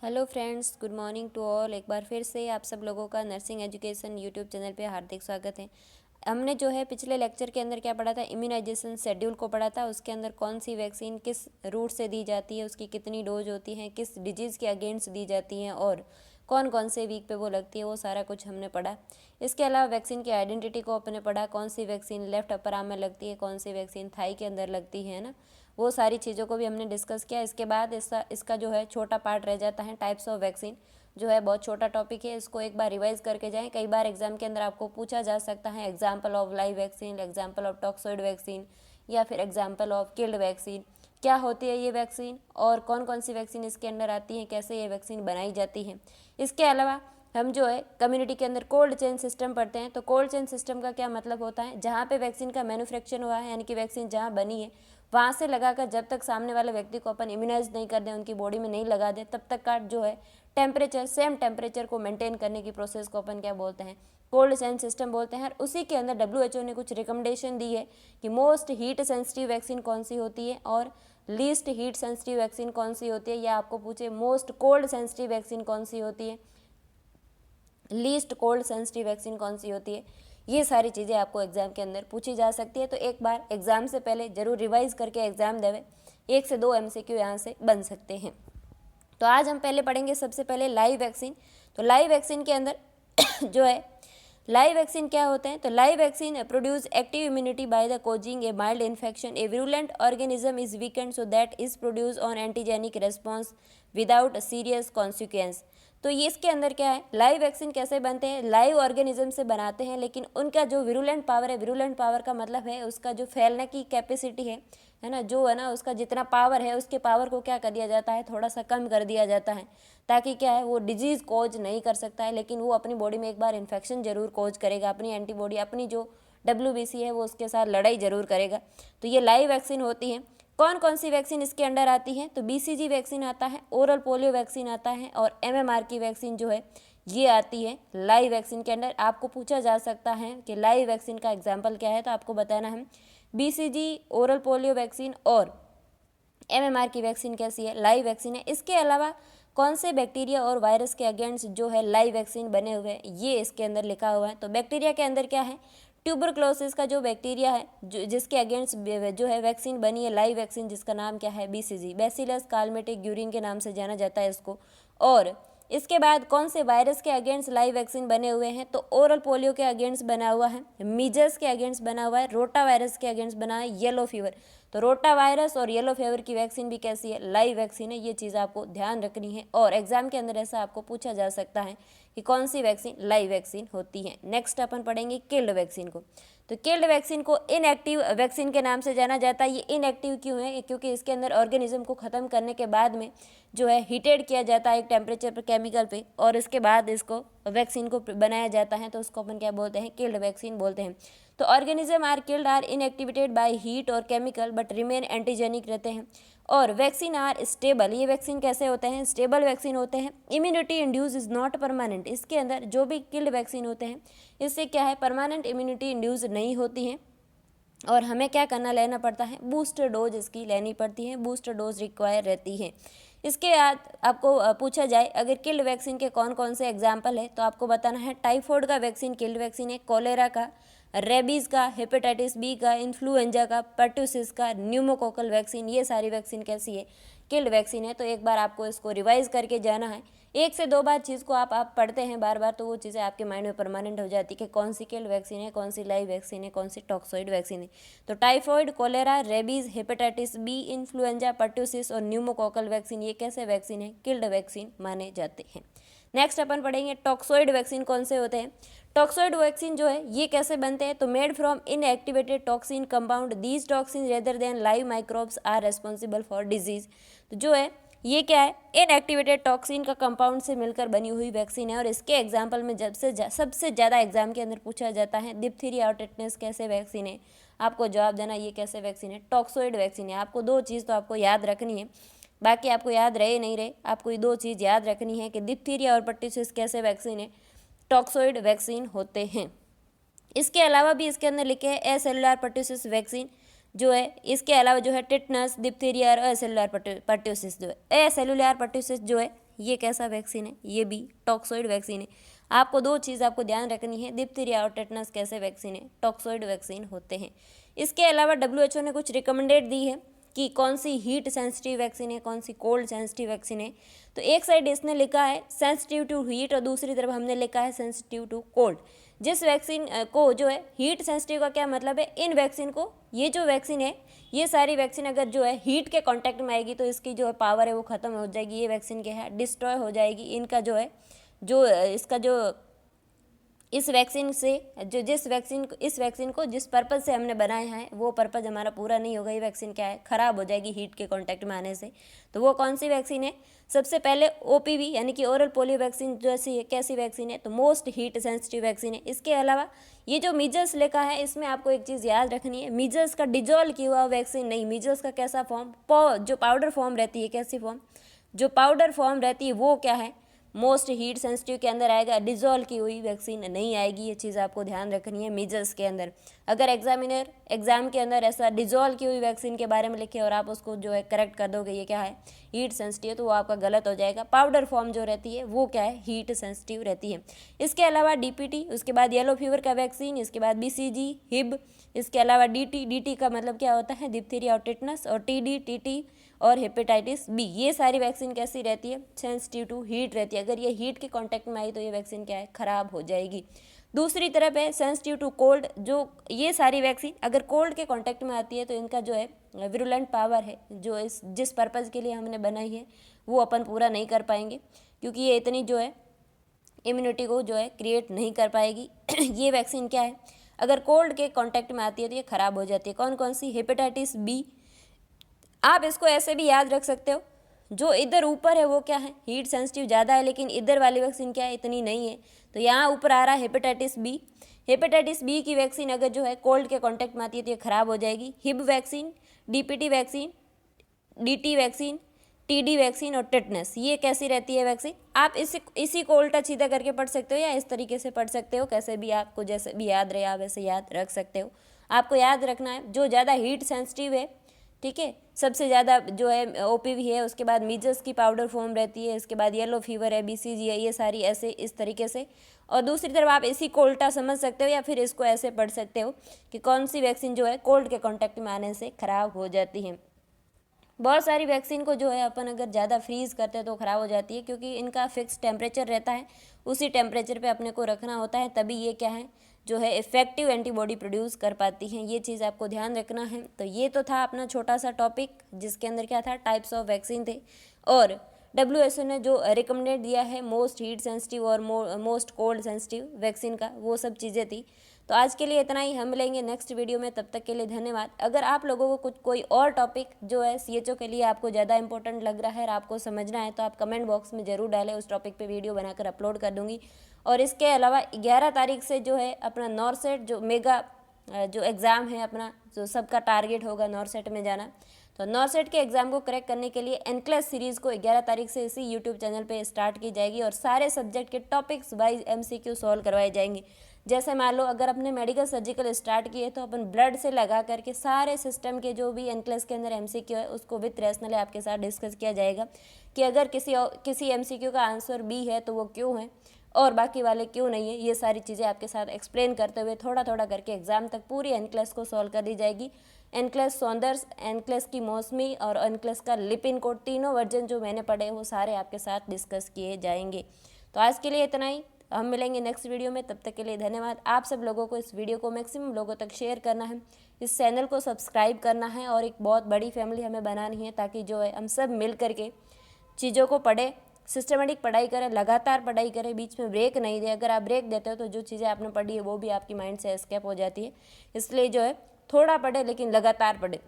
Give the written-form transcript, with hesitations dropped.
Hello friends, good morning to all. एक बार फिर से आप सब लोगों का नर्सिंग एजुकेशन यूट्यूब चैनल पे हार्दिक स्वागत है। हमने जो है पिछले लेक्चर के अंदर क्या पढ़ा था, इम्यूनाइजेशन शेड्यूल को पढ़ा था। उसके अंदर कौन सी वैक्सीन किस रूट से दी जाती है, उसकी कितनी डोज होती हैं, किस डिजीज़ के अगेंस्ट दी जाती हैं और कौन कौन से वीक पे वो लगती है, वो सारा कुछ हमने पढ़ा। इसके अलावा वैक्सीन की आइडेंटिटी को अपने पढ़ा, कौन सी वैक्सीन लेफ्ट अपर आर्म में लगती है, कौन सी वैक्सीन थाई के अंदर लगती है ना, वो सारी चीज़ों को भी हमने डिस्कस किया। इसके बाद इसका जो है छोटा पार्ट रह जाता है, टाइप्स ऑफ वैक्सीन, जो है बहुत छोटा टॉपिक है। इसको एक बार रिवाइज करके जाएं। कई बार एग्जाम के अंदर आपको पूछा जा सकता है example of live vaccine, example of toxoid vaccine या फिर एग्जाम्पल ऑफ किल्ड वैक्सीन। क्या होती है ये वैक्सीन और कौन कौन सी वैक्सीन इसके अंदर आती है, कैसे ये वैक्सीन बनाई जाती है। इसके अलावा हम जो है कम्युनिटी के अंदर कोल्ड चेन सिस्टम पढ़ते हैं। तो कोल्ड चेन सिस्टम का क्या मतलब होता है, जहाँ पे वैक्सीन का मैन्युफैक्चर हुआ है, यानी कि वैक्सीन जहाँ बनी है वहाँ से लगाकर जब तक सामने वाले व्यक्ति को अपन इम्यूनाइज नहीं कर दें, उनकी बॉडी में नहीं लगा दें, तब तक का जो है टेम्परेचर, सेम टेम्परेचर को मेंटेन करने की प्रोसेस को अपन क्या बोलते हैं, कोल्ड चेन सिस्टम बोलते हैं। और उसी के अंदर WHO ने कुछ रिकमेंडेशन दी है कि मोस्ट हीट सेंसिटिव वैक्सीन कौन सी होती है और लीस्ट हीट सेंसिटिव वैक्सीन कौन सी होती है, या आपको पूछे मोस्ट कोल्ड सेंसिटिव वैक्सीन कौन सी होती है, लीस्ट कोल्ड सेंसिटिव वैक्सीन कौन सी होती है। ये सारी चीज़ें आपको एग्जाम के अंदर पूछी जा सकती है। तो एक बार एग्जाम से पहले जरूर रिवाइज करके एग्जाम देवे, 1 से 2 MCQ यहाँ से बन सकते हैं। तो आज हम पहले पढ़ेंगे सबसे पहले लाइव वैक्सीन। तो लाइव वैक्सीन के अंदर जो है लाइव वैक्सीन क्या होते हैं, तो live vaccine produce active immunity by the causing A mild infection, A virulent organism is weekend so that is produce on antigenic response without serious consequence. तो ये इसके अंदर क्या है, लाइव वैक्सीन कैसे बनते हैं, लाइव ऑर्गेनिज्म से बनाते हैं, लेकिन उनका जो विरुलेंट पावर है, विरुलेंट पावर का मतलब है उसका जो फैलने की कैपेसिटी है ना, जो है ना उसका जितना पावर है उसके पावर को क्या कर दिया जाता है, थोड़ा सा कम कर दिया जाता है, ताकि क्या है वो डिजीज़ कोज नहीं कर सकता है, लेकिन वो अपनी बॉडी में एक बार इन्फेक्शन जरूर कोज करेगा, अपनी एंटीबॉडी, अपनी जो WBC है वो उसके साथ लड़ाई जरूर करेगा। तो ये लाइव वैक्सीन होती है। कौन कौन सी वैक्सीन इसके अंडर आती है, तो BCG वैक्सीन आता है, ओरल पोलियो वैक्सीन आता है और MMR की वैक्सीन जो है ये आती है लाइव वैक्सीन के अंडर। आपको पूछा जा सकता है कि लाइव वैक्सीन का एग्जाम्पल क्या है, तो आपको बताना है BCG, ओरल पोलियो वैक्सीन और MMR की वैक्सीन कैसी है, लाइव वैक्सीन है। इसके अलावा कौन से बैक्टीरिया और वायरस के अगेंस्ट जो है लाइव वैक्सीन बने हुए हैं, ये इसके अंदर लिखा हुआ है। तो बैक्टीरिया के अंदर क्या है, ट्यूबरक्लोसिस का जो बैक्टीरिया है जिसके अगेंस्ट जो है वैक्सीन बनी है लाइव वैक्सीन, जिसका नाम क्या है, BCG, बैसिलस कालमेटिक ग्यूरिन के नाम से जाना जाता है इसको। और इसके बाद कौन से वायरस के अगेंस्ट लाइव वैक्सीन बने हुए हैं, तो ओरल पोलियो के अगेंस्ट बना हुआ है, मीजल्स के अगेंस्ट बना हुआ है, रोटा वायरस के अगेंस्ट बना है येलो फीवर। तो रोटा वायरस और येलो फीवर की वैक्सीन भी कैसी है, लाइव वैक्सीन है। ये चीज़ आपको ध्यान रखनी है और एग्जाम के अंदर ऐसा आपको पूछा जा सकता है कि कौन सी वैक्सीन लाइव वैक्सीन होती है। नेक्स्ट अपन पढ़ेंगे किल्ड वैक्सीन को। तो किल्ड वैक्सीन को इनएक्टिव वैक्सीन के नाम से जाना जाता है। ये इनएक्टिव क्यों है, क्योंकि इसके अंदर ऑर्गेनिज्म को ख़त्म करने के बाद में जो है हीटेड किया जाता है एक टेम्परेचर पर, केमिकल पे, और इसके बाद इसको वैक्सीन को बनाया जाता है। तो उसको अपन क्या बोलते हैं, किल्ड वैक्सीन बोलते हैं। तो organism are killed or inactivated by heat और केमिकल बट रिमेन एंटीजेनिक रहते हैं। और वैक्सीन आर स्टेबल, ये वैक्सीन कैसे होते हैं, स्टेबल वैक्सीन होते हैं। Immunity induce is not permanent, इसके अंदर जो भी किल्ड वैक्सीन होते हैं इससे क्या है, परमानेंट इम्यूनिटी इंड्यूस नहीं होती है और हमें क्या करना, लेना पड़ता है, बूस्टर डोज इसकी लेनी पड़ती है, बूस्टर डोज रिक्वायर रहती है। इसके बाद आपको पूछा जाए अगर किल्ड वैक्सीन के कौन कौन से एग्जाम्पल है, तो आपको बताना है टाइफाइड का वैक्सीन किल्ड वैक्सीन है, कोलेरा का, रेबीज़ का, हेपेटाइटिस B का, इन्फ्लुएंजा का, पर्टूसिस का, न्यूमोकोकल वैक्सीन, ये सारी वैक्सीन कैसी है, किल्ड वैक्सीन है। तो एक बार आपको इसको रिवाइज करके जाना है, 1 से 2 बार चीज़ को आप पढ़ते हैं बार बार, तो वो चीज़ें आपके माइंड में परमानेंट हो जाती है कि कौन सी किल्ड वैक्सीन है, कौन सी लाइव वैक्सीन है, कौन सी टॉक्सोइड वैक्सीन है। तो typhoid, cholera, rabies, hepatitis B, influenza, pertussis और न्यूमोकोकल वैक्सीन, ये कैसे वैक्सीन है, किल्ड वैक्सीन माने जाते हैं। नेक्स्ट अपन पढ़ेंगे टॉक्सोइड वैक्सीन कौन से होते हैं। टॉक्सोइड वैक्सीन जो है ये कैसे बनते हैं, तो made from inactivated toxin compound, these toxin rather than live microbes are responsible for disease. तो जो है ये क्या है, इनएक्टिवेटेड टॉक्सिन का कंपाउंड से मिलकर बनी हुई वैक्सीन है। और इसके एग्जाम्पल में सबसे ज़्यादा एग्जाम के अंदर पूछा जाता है डिप्थीरिया और टेटनस कैसे वैक्सीन है, आपको जवाब देना ये कैसे वैक्सीन है, टॉक्सोइड वैक्सीन है। आपको 2 चीज़ तो आपको याद रखनी है, बाकी आपको याद रहे नहीं रहे, आपको ये 2 चीज़ याद रखनी है कि डिप्थीरिया और पर्टूसिस कैसे वैक्सीन है, टॉक्सोइड वैक्सीन होते हैं। इसके अलावा भी इसके अंदर लिखे हैं एसेलुलर पर्टूसिस वैक्सीन जो है, इसके अलावा जो है टिटनस, डिप्थीरिया और एसेलुलर पर्टूसिस जो है, एसेलुलर पर्टूसिस जो है ये कैसा वैक्सीन है, ये भी टॉक्सोइड वैक्सीन है। आपको दो चीज़ आपको ध्यान रखनी है, डिप्थीरिया और टेटनस कैसे वैक्सीन है, टॉक्सोइड वैक्सीन होते हैं। इसके अलावा WHO ने कुछ रिकमेंडेड दी है कि कौन सी हीट सेंसिटिव वैक्सीन है, कौन सी कोल्ड सेंसिटिव वैक्सीन है। तो एक साइड इसने लिखा है सेंसिटिव टू हीट और दूसरी तरफ हमने लिखा है सेंसिटिव टू कोल्ड। जिस वैक्सीन को जो है हीट सेंसिटिव का क्या मतलब है, इन वैक्सीन को, ये जो वैक्सीन है, ये सारी वैक्सीन अगर जो है हीट के कांटेक्ट में आएगी तो इसकी जो है पावर है वो ख़त्म हो जाएगी, ये वैक्सीन क्या है, डिस्ट्रॉय हो जाएगी। इनका जो है जो इसका जो इस वैक्सीन से जो इस वैक्सीन को जिस पर्पज़ से हमने बनाया है वो पर्पज़ हमारा पूरा नहीं होगा। ये वैक्सीन क्या है, ख़राब हो जाएगी हीट के कांटेक्ट में आने से। तो वो कौन सी वैक्सीन है, सबसे पहले OPV यानी कि ओरल पोलियो वैक्सीन जैसी कैसी वैक्सीन है, तो मोस्ट हीट सेंसिटिव वैक्सीन है। इसके अलावा ये जो मीजल्स लिखा है इसमें आपको एक चीज़ याद रखनी है, मीजल्स का डिजोल्व किया हुआ वैक्सीन नहीं, मीजल्स का कैसा फॉर्म, जो पाउडर फॉर्म रहती है, कैसी फॉर्म, जो पाउडर फॉर्म रहती है वो क्या है, मोस्ट हीट सेंसिटिव के अंदर आएगा, डिजोल्व की हुई वैक्सीन नहीं आएगी। ये चीज़ आपको ध्यान रखनी है मीजल्स के अंदर। अगर एग्जामिनर एग्जाम के अंदर ऐसा डिजोल्व की हुई वैक्सीन के बारे में लिखे और आप उसको जो है करेक्ट कर दोगे ये क्या है, हीट सेंसिटिव, तो वो आपका गलत हो जाएगा। पाउडर फॉर्म जो रहती है वो क्या है, हीट सेंसिटिव रहती है। इसके अलावा DPT, उसके बाद येलो फीवर का वैक्सीन, इसके बाद BCG, हिब, इसके अलावा DT का मतलब क्या होता है, डिप्थीरिया और टिटनस, और TD, TT और हेपेटाइटिस B। ये सारी वैक्सीन कैसी रहती है, सेंसिटिव टू हीट रहती है। अगर ये हीट के कांटेक्ट में आई तो ये वैक्सीन क्या है, ख़राब हो जाएगी। दूसरी तरफ है सेंसिटिव टू कोल्ड, जो ये सारी वैक्सीन अगर कोल्ड के कांटेक्ट में आती है तो इनका जो है विरुलेंट पावर है, जो जिस पर्पज़ के लिए हमने बनाई है वो अपन पूरा नहीं कर पाएंगे, क्योंकि ये इतनी जो है इम्यूनिटी को जो है क्रिएट नहीं कर पाएगी। ये वैक्सीन क्या है, अगर कोल्ड के कांटेक्ट में आती है तो ये ख़राब हो जाती है। कौन कौन सी, हेपेटाइटिस B, आप इसको ऐसे भी याद रख सकते हो, जो इधर ऊपर है वो क्या है, हीट सेंसिटिव ज़्यादा है, लेकिन इधर वाली वैक्सीन क्या है, इतनी नहीं है। तो यहाँ ऊपर आ रहा है हेपेटाइटिस B। हेपेटाइटिस B की वैक्सीन अगर जो है कोल्ड के कांटेक्ट में आती है तो ये ख़राब हो जाएगी। Hib vaccine, DPT vaccine, DT vaccine, TD vaccine और टेटनस, ये कैसी रहती है वैक्सीन, आप इसी को उल्टा सीधा करके पढ़ सकते हो या इस तरीके से पढ़ सकते हो, कैसे भी आपको जैसे भी याद रहे आप वैसे याद रख सकते हो। आपको याद रखना है जो ज़्यादा हीट सेंसिटिव है, ठीक है, सबसे ज़्यादा जो है OPV है, उसके बाद मीजल्स की पाउडर फॉर्म रहती है, इसके बाद येलो फीवर है, BCG है, ये सारी ऐसे इस तरीके से। और दूसरी तरफ आप इसी को उल्टा समझ सकते हो या फिर इसको ऐसे पढ़ सकते हो कि कौन सी वैक्सीन जो है कोल्ड के कांटेक्ट में आने से ख़राब हो जाती है। बहुत सारी वैक्सीन को जो है अपन अगर ज़्यादा फ्रीज़ करते हैं तो ख़राब हो जाती है, क्योंकि इनका फिक्स टेम्परेचर रहता है, उसी टेम्परेचर पे अपने को रखना होता है, तभी ये क्या है जो है इफ़ेक्टिव एंटीबॉडी प्रोड्यूस कर पाती हैं। ये चीज़ आपको ध्यान रखना है। तो ये तो था अपना छोटा सा टॉपिक जिसके अंदर क्या था, टाइप्स ऑफ वैक्सीन थे, और WHO ने जो रिकमेंडेड दिया है मोस्ट हीट सेंसिटिव और मोस्ट कोल्ड सेंसिटिव वैक्सीन का, वो सब चीज़ें थी। तो आज के लिए इतना ही, हम मिलेंगे नेक्स्ट वीडियो में, तब तक के लिए धन्यवाद। अगर आप लोगों को कोई और टॉपिक जो है CHO के लिए आपको ज़्यादा इंपॉर्टेंट लग रहा है और आपको समझना है तो आप कमेंट बॉक्स में ज़रूर डालें, उस टॉपिक पे वीडियो बनाकर अपलोड कर दूँगी। और इसके अलावा 11 तारीख से जो है अपना नॉर्सेट जो मेगा जो एग्ज़ाम है अपना, जो सबका टारगेट होगा नॉर्सेट में जाना, तो नॉर्सेट के एग्ज़ाम को क्रैक करने के लिए एनक्लेस सीरीज़ को 11 तारीख से इसी यूट्यूब चैनल पे स्टार्ट की जाएगी और सारे सब्जेक्ट के टॉपिक्स वाइज MCQ सॉल्व करवाए जाएंगे। जैसे मान लो अगर अपने मेडिकल सर्जिकल स्टार्ट किए तो अपन ब्लड से लगा करके सारे सिस्टम के जो भी एनक्लेस के अंदर MCQ है उसको विथ रैशनली आपके साथ डिस्कस किया जाएगा कि अगर किसी MCQ का आंसर B है तो वो क्यों है और बाकी वाले क्यों नहीं है। ये सारी चीज़ें आपके साथ एक्सप्लेन करते हुए थोड़ा थोड़ा करके एग्जाम तक पूरी एनक्लेस को सॉल्व कर दी जाएगी। एनक्लेस सौंदर्स, एनक्लेस की मौसमी और एनक्लेस का लिपिन कोड, तीनों वर्जन जो मैंने पढ़े वो सारे आपके साथ डिस्कस किए जाएंगे। तो आज के लिए इतना ही, हम मिलेंगे नेक्स्ट वीडियो में, तब तक के लिए धन्यवाद। आप सब लोगों को इस वीडियो को मैक्सिमम लोगों तक शेयर करना है, इस चैनल को सब्सक्राइब करना है और एक बहुत बड़ी फैमिली हमें बनानी है, ताकि जो है हम सब मिल करके चीज़ों को पढ़े, सिस्टमेटिक पढ़ाई करें, लगातार पढ़ाई करें, बीच में ब्रेक नहीं दे। अगर आप ब्रेक देते हो तो जो चीज़ें आपने पढ़ी है वो भी आपकी माइंड से एस्केप हो जाती है। इसलिए जो है थोड़ा पढ़े लेकिन लगातार पढ़े।